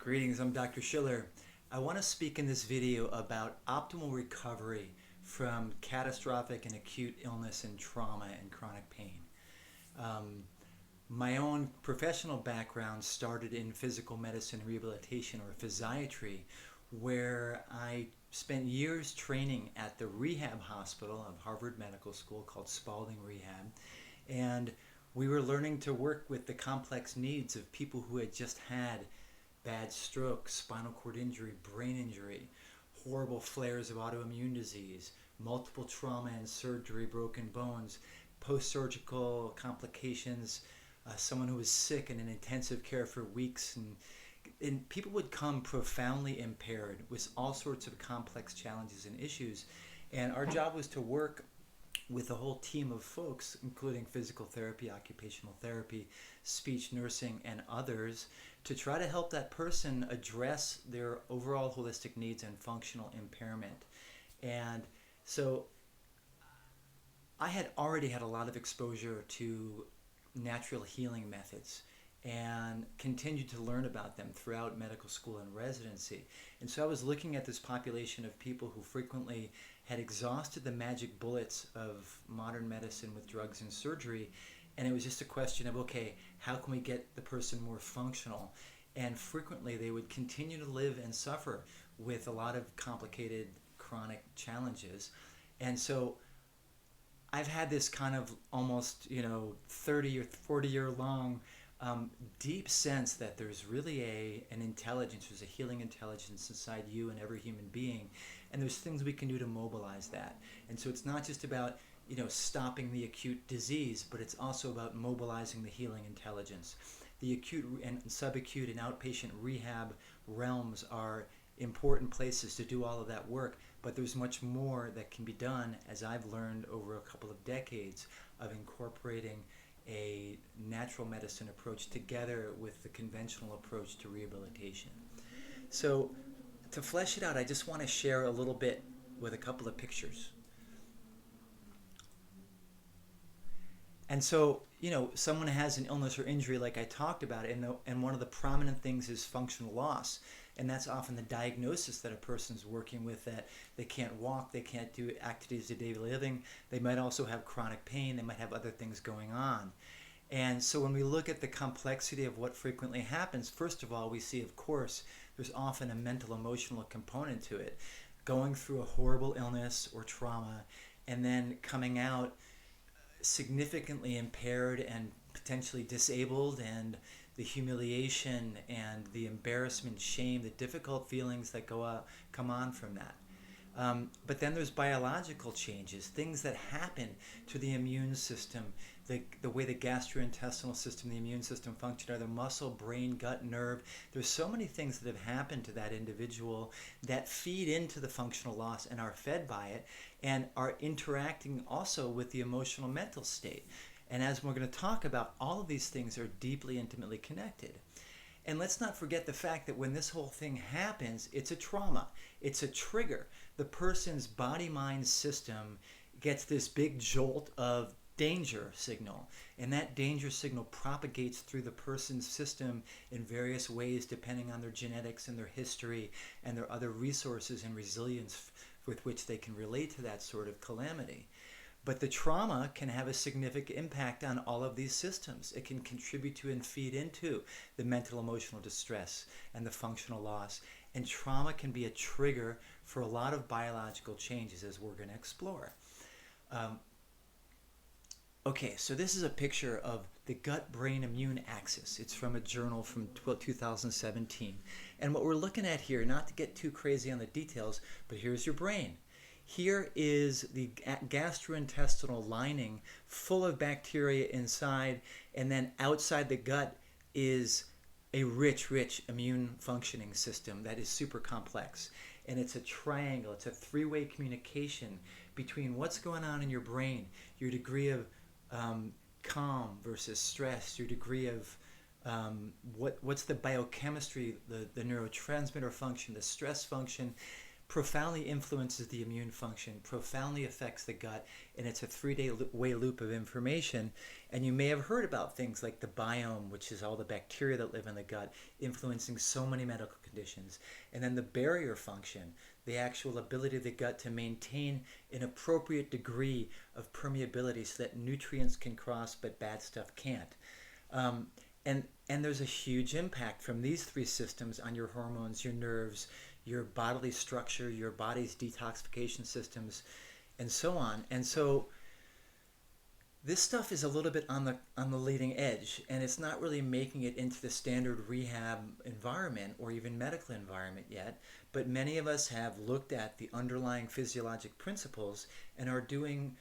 Greetings, I'm Dr. Shiller. I want to speak in this video about optimal recovery from catastrophic and acute illness and trauma and chronic pain. My own professional background started in physical medicine rehabilitation, or physiatry, where I spent years training at the rehab hospital of Harvard Medical School called Spaulding Rehab. And we were learning to work with the complex needs of people who had just had bad stroke, spinal cord injury, brain injury, horrible flares of autoimmune disease, multiple trauma and surgery, broken bones, post-surgical complications, someone who was sick and in intensive care for weeks, and people would come profoundly impaired with all sorts of complex challenges and issues. And our job was to work with a whole team of folks, including physical therapy, occupational therapy, speech nursing, and others, to try to help that person address their overall holistic needs and functional impairment. And so I had already had a lot of exposure to natural healing methods and continued to learn about them throughout medical school and residency. And so I was looking at this population of people who frequently had exhausted the magic bullets of modern medicine with drugs and surgery, and it was just a question of, okay, how can we get the person more functional? And frequently they would continue to live and suffer with a lot of complicated chronic challenges. And so I've had this kind of almost 30 or 40 year long deep sense that there's really an intelligence, there's a healing intelligence inside you and every human being, and there's things we can do to mobilize that. And so it's not just about stopping the acute disease, but it's also about mobilizing the healing intelligence. The acute and subacute and outpatient rehab realms are important places to do all of that work, but there's much more that can be done, as I've learned over a couple of decades of incorporating a natural medicine approach together with the conventional approach to rehabilitation. So to flesh it out, I just want to share a little bit with a couple of pictures. And so, someone has an illness or injury like I talked about, and one of the prominent things is functional loss. And that's often the diagnosis that a person's working with, that they can't walk, they can't do activities of daily living. They might also have chronic pain, they might have other things going on. And so when we look at the complexity of what frequently happens, first of all, we see, of course, there's often a mental, emotional component to it. Going through a horrible illness or trauma, and then coming out significantly impaired and potentially disabled, and the humiliation and the embarrassment, shame, the difficult feelings that come on from that. But then there's biological changes, things that happen to the immune system, the way the gastrointestinal system, the immune system function, either muscle, brain, gut, nerve. There's so many things that have happened to that individual that feed into the functional loss and are fed by it, and are interacting also with the emotional mental state. And as we're going to talk about, all of these things are deeply, intimately connected. And let's not forget the fact that when this whole thing happens, it's a trauma. It's a trigger. The person's body-mind system gets this big jolt of danger signal. And that danger signal propagates through the person's system in various ways, depending on their genetics and their history and their other resources and resilience with which they can relate to that sort of calamity. But the trauma can have a significant impact on all of these systems. It can contribute to and feed into the mental emotional distress and the functional loss. And trauma can be a trigger for a lot of biological changes, as we're going to explore. Okay, so this is a picture of the gut-brain immune axis. It's from a journal from 2017. And what we're looking at here, not to get too crazy on the details, but here's your brain. Here is the gastrointestinal lining full of bacteria inside, and then outside the gut is a rich immune functioning system that is super complex. And it's a triangle, it's a three-way communication between what's going on in your brain, your degree of calm versus stress, your degree of what's the biochemistry, the neurotransmitter function, the stress function, profoundly influences the immune function, profoundly affects the gut, and it's a 3-day way loop of information. And you may have heard about things like the biome, which is all the bacteria that live in the gut, influencing so many medical conditions. And then the barrier function, the actual ability of the gut to maintain an appropriate degree of permeability so that nutrients can cross but bad stuff can't. And there's a huge impact from these 3 systems on your hormones, your nerves, your bodily structure, your body's detoxification systems, and so on. And so this stuff is a little bit on the leading edge, and it's not really making it into the standard rehab environment or even medical environment yet. But many of us have looked at the underlying physiologic principles and are doing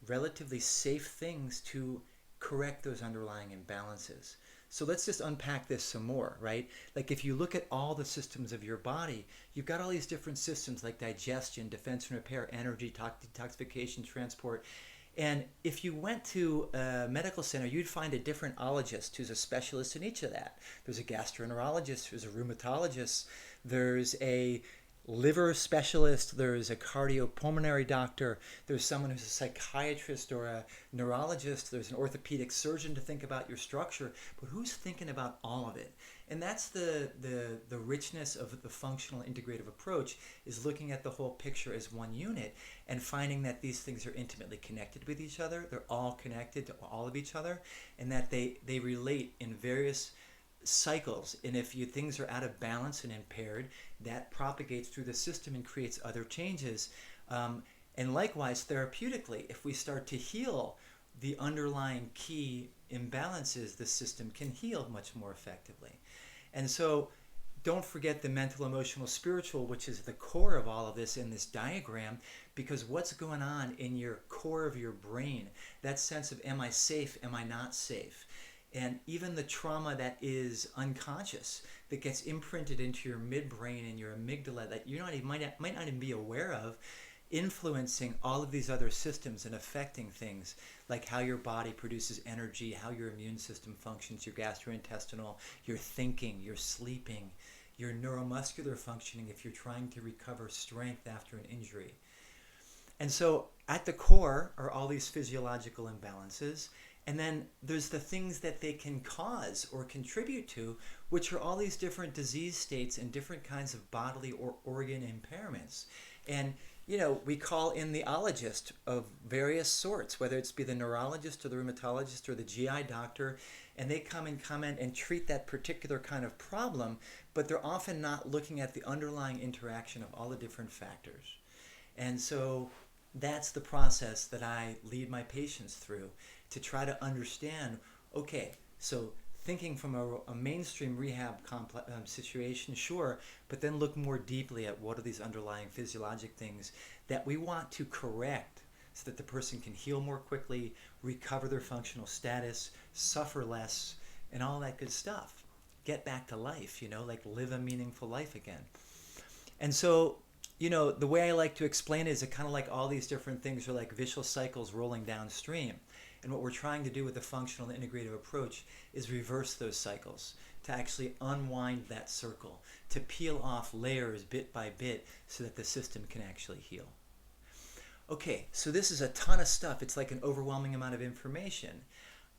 relatively safe things to correct those underlying imbalances. So let's just unpack this some more, right? Like if you look at all the systems of your body, you've got all these different systems like digestion, defense and repair, energy, detoxification, transport. And if you went to a medical center, you'd find a different ologist who's a specialist in each of that. There's a gastroenterologist, there's a rheumatologist, there's a liver specialist, there's a cardiopulmonary doctor, there's someone who's a psychiatrist or a neurologist, there's an orthopedic surgeon to think about your structure, but who's thinking about all of it? And that's the richness of the functional integrative approach, is looking at the whole picture as one unit and finding that these things are intimately connected with each other. They're all connected to all of each other, and that they relate in various cycles. And if things are out of balance and impaired, that propagates through the system and creates other changes. And likewise, therapeutically, if we start to heal the underlying key imbalances, the system can heal much more effectively. And so don't forget the mental, emotional, spiritual, which is the core of all of this in this diagram, because what's going on in your core of your brain, that sense of am I safe, am I not safe? And even the trauma that is unconscious, that gets imprinted into your midbrain and your amygdala that you might not even be aware of, influencing all of these other systems and affecting things like how your body produces energy, how your immune system functions, your gastrointestinal, your thinking, your sleeping, your neuromuscular functioning if you're trying to recover strength after an injury. And so at the core are all these physiological imbalances. And then there's the things that they can cause or contribute to, which are all these different disease states and different kinds of bodily or organ impairments. And, we call in the ologist of various sorts, whether it's be the neurologist or the rheumatologist or the GI doctor, and they come and comment and treat that particular kind of problem, but they're often not looking at the underlying interaction of all the different factors. And so that's the process that I lead my patients through, to try to understand, okay, so thinking from a mainstream rehab situation, sure, but then look more deeply at what are these underlying physiologic things that we want to correct so that the person can heal more quickly, recover their functional status, suffer less, and all that good stuff. Get back to life, like live a meaningful life again. And so, the way I like to explain it is it kind of like all these different things are like vicious cycles rolling downstream. And what we're trying to do with the functional integrative approach is reverse those cycles, to actually unwind that circle, to peel off layers bit by bit so that the system can actually heal. Okay, so this is a ton of stuff. It's like an overwhelming amount of information.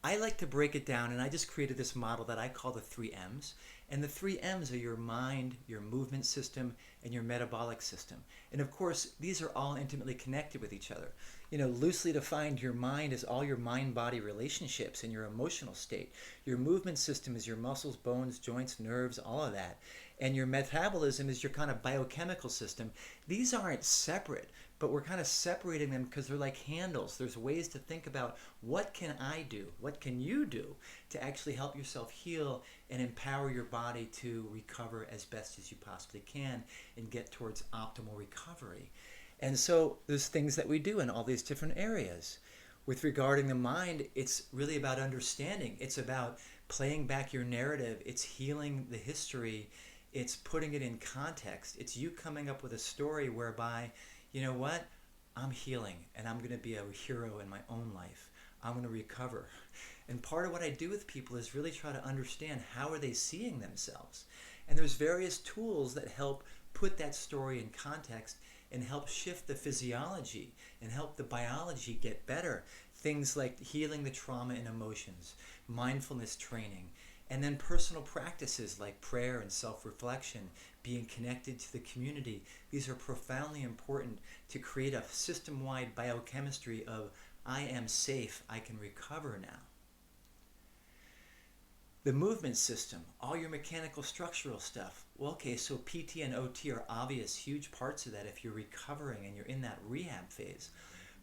I like to break it down, and I just created this model that I call the 3 M's. And the 3 M's are your mind, your movement system, and your metabolic system. And of course, these are all intimately connected with each other. Loosely defined, your mind is all your mind-body relationships and your emotional state. Your movement system is your muscles, bones, joints, nerves, all of that. And your metabolism is your kind of biochemical system. These aren't separate, but we're kind of separating them because they're like handles. There's ways to think about what can I do, what can you do to actually help yourself heal and empower your body to recover as best as you possibly can and get towards optimal recovery. And so there's things that we do in all these different areas. With regarding the mind, it's really about understanding. It's about playing back your narrative. It's healing the history. It's putting it in context. It's you coming up with a story whereby, you know what, I'm healing and I'm going to be a hero in my own life. I'm going to recover. And part of what I do with people is really try to understand how are they seeing themselves. And there's various tools that help put that story in context and help shift the physiology and help the biology get better. Things like healing the trauma and emotions, mindfulness training, and then personal practices like prayer and self-reflection, being connected to the community. These are profoundly important to create a system-wide biochemistry of I am safe, I can recover now. The movement system, all your mechanical structural stuff. Well, okay, so PT and OT are obvious, huge parts of that if you're recovering and you're in that rehab phase.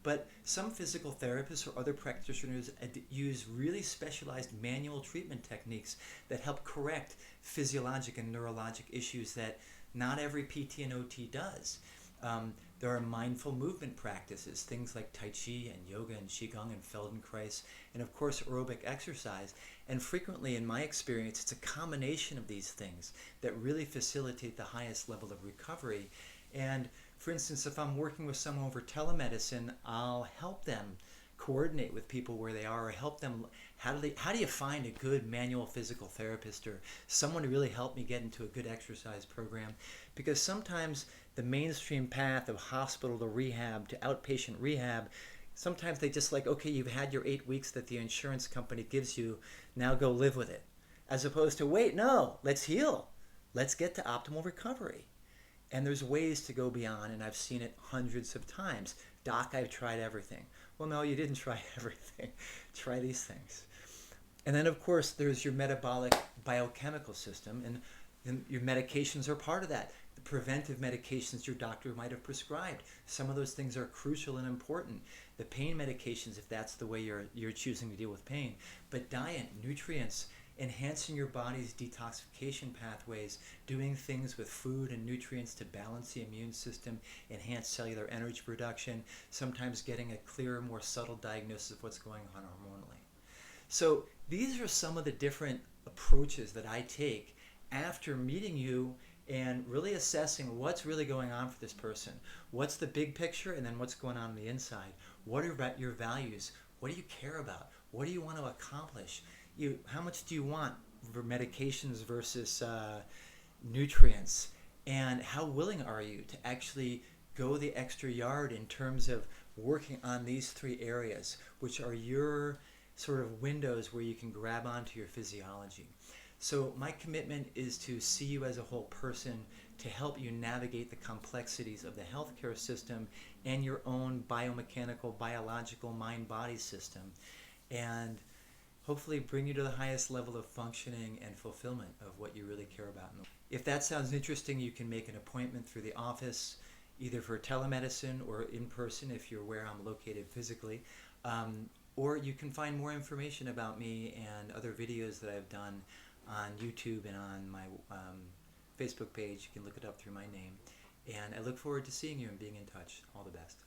But some physical therapists or other practitioners use really specialized manual treatment techniques that help correct physiologic and neurologic issues that not every PT and OT does. There are mindful movement practices, things like Tai Chi and yoga and Qigong and Feldenkrais, and of course aerobic exercise. And frequently, in my experience, it's a combination of these things that really facilitate the highest level of recovery. And for instance, if I'm working with someone over telemedicine, I'll help them coordinate with people where they are, or help them. How do you find a good manual physical therapist or someone to really help me get into a good exercise program? Because sometimes the mainstream path of hospital to rehab to outpatient rehab, sometimes they just like, okay, you've had your 8 weeks that the insurance company gives you, now go live with it. As opposed to, wait, no, let's heal. Let's get to optimal recovery. And there's ways to go beyond, and I've seen it hundreds of times. Doc, I've tried everything. Well, no, you didn't try everything. Try these things. And then, of course, there's your metabolic biochemical system, and your medications are part of that. The preventive medications your doctor might have prescribed. Some of those things are crucial and important. The pain medications, if that's the way you're choosing to deal with pain. But diet, nutrients, enhancing your body's detoxification pathways, doing things with food and nutrients to balance the immune system, enhance cellular energy production, sometimes getting a clearer, more subtle diagnosis of what's going on hormonally. So these are some of the different approaches that I take after meeting you and really assessing what's really going on for this person. What's the big picture, and then what's going on the inside? What are your values? What do you care about? What do you want to accomplish? How much do you want for medications versus nutrients? And how willing are you to actually go the extra yard in terms of working on these 3 areas, which are your sort of windows where you can grab onto your physiology? So my commitment is to see you as a whole person, to help you navigate the complexities of the healthcare system and your own biomechanical, biological mind-body system, and hopefully bring you to the highest level of functioning and fulfillment of what you really care about. If that sounds interesting, you can make an appointment through the office, either for telemedicine or in person if you're where I'm located physically. Or you can find more information about me and other videos that I've done on YouTube and on my Facebook page. You can look it up through my name. And I look forward to seeing you and being in touch. All the best.